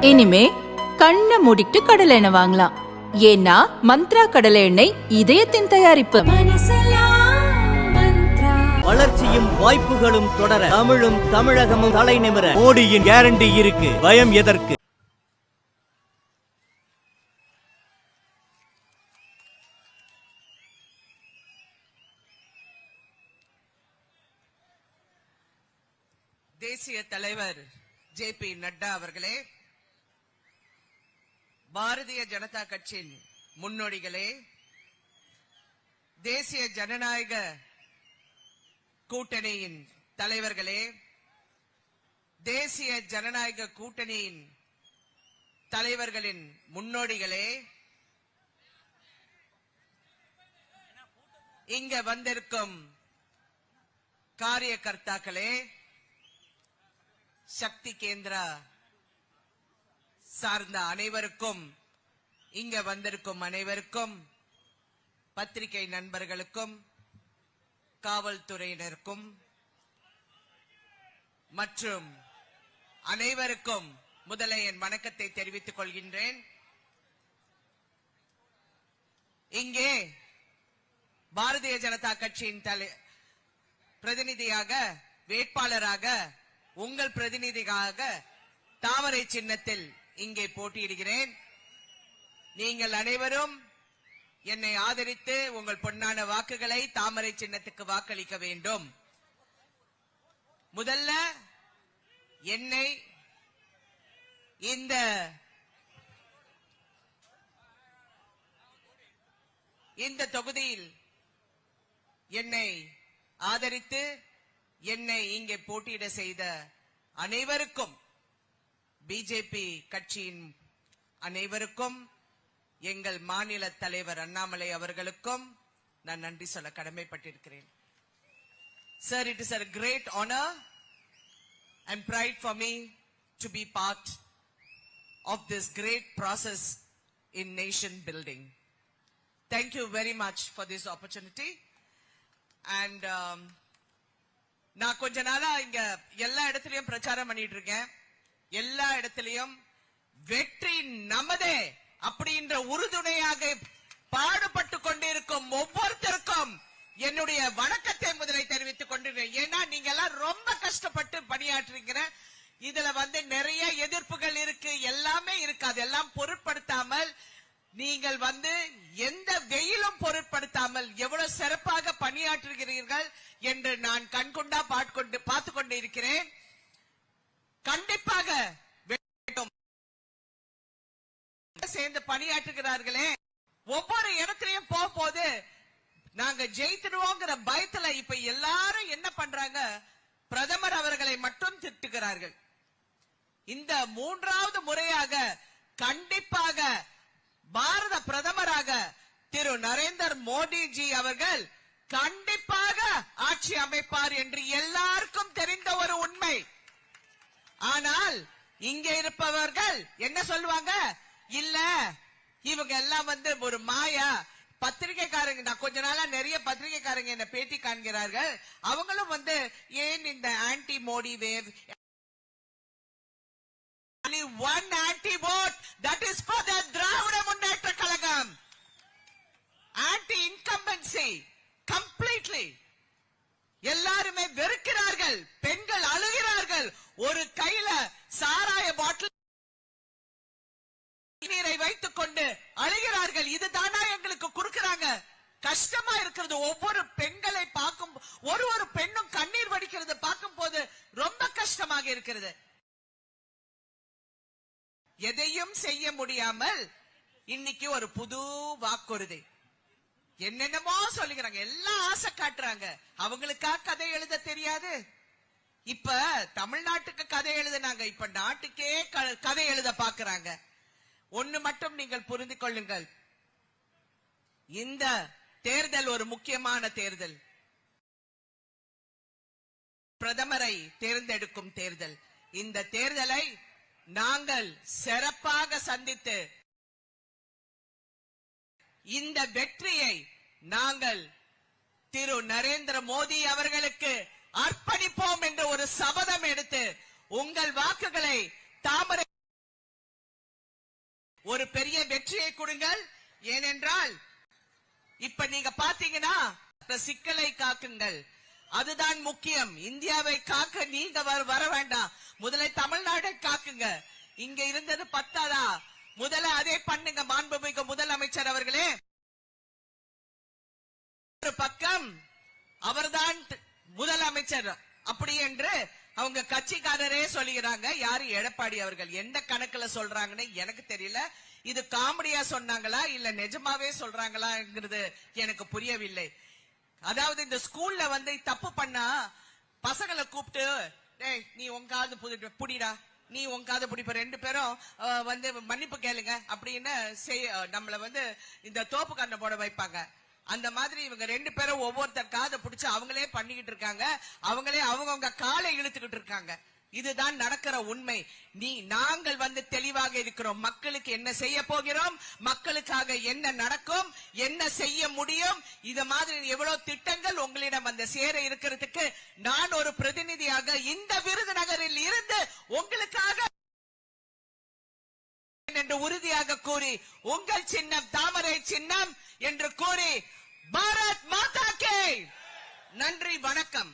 இனிமே கண்ணை மூடிட்டு கடலை எண்ணெய் வாங்கலாம். ஏன்னா மந்த்ரா கடலை எண்ணெய் இதயத்தின் தயாரிப்பு. வளர்ச்சியும் வாய்ப்புகளும் தொடர தமிழும் தமிழகமும் தலை நிமிர மோடியின் கேரண்டி இருக்கு. பயம் எதற்கு? தேசிய தலைவர் ஜே.பி. நட்டா அவர்களே, பாரதிய ஜனதா கட்சியின் முன்னோடிகளே, தேசிய ஜனநாயக கூட்டணியின் தலைவர்களே, தேசிய ஜனநாயக கூட்டணியின் தலைவர்களின் முன்னோடிகளே, இங்க வந்திருக்கும் காரியகர்த்தாக்களே, சக்தி கேந்திரா சார்ந்த அனைவருக்கும், இங்க வந்திருக்கும் அனைவருக்கும், பத்திரிகை நண்பர்களுக்கும், காவல்துறையினருக்கும் மற்றும் அனைவருக்கும் முதல்ல என் வணக்கத்தை தெரிவித்துக் கொள்கின்றேன். இங்கே பாரதிய ஜனதா கட்சியின் பிரதிநிதியாக, வேட்பாளராக, உங்கள் பிரதிநிதியாக தாமரை சின்னத்தில் இங்கே போட்டியிடுகிறேன். நீங்கள் அனைவரும் என்னை ஆதரித்து உங்கள் பொன்னான வாக்குகளை தாமரை சின்னத்துக்கு வாக்களிக்க வேண்டும். முதல்ல என்னை இந்த தொகுதியில் என்னை ஆதரித்து என்னை இங்கே போட்டியிட செய்த அனைவருக்கும், பிஜேபி கட்சியின் அனைவருக்கும், எங்கள் மாநில தலைவர் அண்ணாமலை அவர்களுக்கும் நான் நன்றி சொல்ல கடமைப்பட்டிருக்கிறேன். Sir, it is a great honor and pride for me to be part of this great process in nation building. Thank you very much for this opportunity. And நான் கொஞ்ச நாளா இங்க எல்லா இடத்திலையும் பிரச்சாரம் பண்ணிட்டு இருக்கேன். எல்லா இடத்திலையும் வெற்றி நமதே அப்படின்ற உறுதுணையாக பாடுபட்டு கொண்டிருக்கும் ஒவ்வொருத்தருக்கும் என்னுடைய வணக்கத்தை முதலை தெரிவித்துக் கொண்டிருக்கேன். ஏன்னா நீங்க எல்லாம் ரொம்ப கஷ்டப்பட்டு பணியாற்றுறீங்க. இதுல நிறைய எதிர்ப்புகள் இருக்கு, எல்லாமே இருக்கு. அதெல்லாம் பொருட்படுத்தாமல் நீங்கள் எந்த வெயிலும் பொருட்படுத்தாமல் எவ்வளவு சிறப்பாக பணியாற்றுகிறீர்கள் என்று நான் கண்கொண்டா பார்த்து கொண்டு இருக்கிறேன். கண்டிப்பாக சேர்ந்து பணியாற்றுகிறார்களே, ஒவ்வொரு இடத்திலையும் போது நாங்க ஜெயித்துடுவோங்கிற பயத்துல இப்ப எல்லாரும் என்ன பண்றாங்க, பிரதமர் அவர்களை மட்டும் திட்டுகிறார்கள். இந்த மூன்றாவது முறையாக கண்டிப்பாக பாரத பிரதமராக திரு நரேந்திர மோடிஜி அவர்கள் கண்டிப்பாக ஆட்சி அமைப்பார் என்று எல்லாருக்கும் தெரிந்த ஒரு உண்மை. ஆனால் இங்கே இருப்பவர்கள் என்ன சொல்லுவாங்க, இல்ல இவங்க எல்லாம் ஒரு மாயா பத்திரிகைக்காரங்க. நான் கொஞ்ச நாளா நிறைய பத்திரிகைக்காரங்க என்ன பேட்டி காண்கிறார்கள். அவங்களும் ஏன் இந்த anti Modi wave, only one anti vote, that is for the Dravida Munnetra Kalagam, anti incumbency completely. எல்லாருமே வெறுக்கிறார்கள், பெண்கள் அழுகிறார்கள், ஒரு கையில சாராய பாட்டில் நீரை வைத்துக் கொண்டு அழுகிறார்கள். இதுதானா எங்களுக்கு கொடுக்கிறாங்க? கஷ்டமா இருக்கிறது. ஒவ்வொரு பெண்களை பார்க்கும், ஒரு பெண்ணும் கண்ணீர் வடிக்கிறது பார்க்கும் போது ரொம்ப கஷ்டமாக இருக்கிறது. எதையும் செய்ய முடியாமல் இன்னைக்கு ஒரு புது வாக்குறுதி, என்னென்னமோ சொல்லுகிறாங்க, எல்லாம் ஆசை காட்டுறாங்க. அவங்களுக்கா கதை எழுத தெரியாது? இப்ப தமிழ்நாட்டுக்கு கதை எழுதுனாங்க, இப்ப நாட்டுக்கே கதை எழுத பாக்குறாங்க. ஒண்ணு மட்டும் நீங்கள் புரிந்து கொள்ளுங்கள், இந்த தேர்தல் ஒரு முக்கியமான தேர்தல், பிரதமரை தேர்ந்தெடுக்கும் தேர்தல். இந்த தேர்தலை நாங்கள் சிறப்பாக சந்தித்து இந்த வெற்றியை நாங்கள் திரு நரேந்திர மோடி அவர்களுக்கு அர்ப்பணிப்போம் என்று ஒரு சபதம் எடுத்து உங்கள் வாக்குகளை தாமரை ஒரு பெரிய வெற்றியை கொடுங்கள். ஏனென்றால் இப்ப நீங்க பாத்தீங்கன்னா சிக்கலை காக்குங்கள், அதுதான் முக்கியம். இந்தியாவை காக்க நீங்க வர வேண்டாம், முதல்ல தமிழ்நாட்டை காக்குங்க. இங்க இருந்தது பத்தாதா, முதல்ல அதே பண்ணுங்க. மாண்புமிகு முதலமைச்சர் அவர்களே, ஒரு பக்கம் அவர்தான் முதலமைச்சர் அப்படி என்று அவங்க கட்சிக்காரரே சொல்லுகிறாங்க. யாரு? எடப்பாடி அவர்கள். எந்த கணக்குல சொல்றாங்கன்னு எனக்கு தெரியல. இது காமெடியா சொன்னாங்களா இல்ல நிஜமாவே சொல்றாங்களாங்கிறது எனக்கு புரியவில்லை. அதாவது இந்த ஸ்கூல்ல வந்து தப்பு பண்ணா பசங்களை கூப்பிட்டு, டேய் நீ உங்காவது புடிடா, நீ உங்காவது புடிப்ப, ரெண்டு பேரும் வந்து மன்னிப்பு கேளுங்க அப்படின்னு நம்மள வந்து இந்த தோப்பு கண்ணை போட வைப்பாங்க. அந்த மாதிரி இவங்க ரெண்டு பேரும் ஒவ்வொருத்தர் காதை பிடிச்சு அவங்களே பண்ணிக்கிட்டு இருக்காங்க. அவங்களே அவங்கவுங்க காலை இழுத்துக்கிட்டு இருக்காங்க. இதுதான் நடக்கிற உண்மை. நாங்கள் வந்து தெளிவாக இருக்கிறோம். மக்களுக்கு என்ன செய்ய போகிறோம், மக்களுக்காக என்ன நடக்கும், என்ன செய்ய முடியும், இது மாதிரி எவ்வளவு திட்டங்கள் உங்களிடம் வந்து சேர இருக்கிறதுக்கு நான் ஒரு பிரதிநிதியாக இந்த விருதுநகரில் இருந்து உங்களுக்காக என்று உறுதியாக கூறி, உங்கள் சின்னம் தாமரை சின்னம் என்று கூறி, பாரத் மாதா கே. நன்றி, வணக்கம்.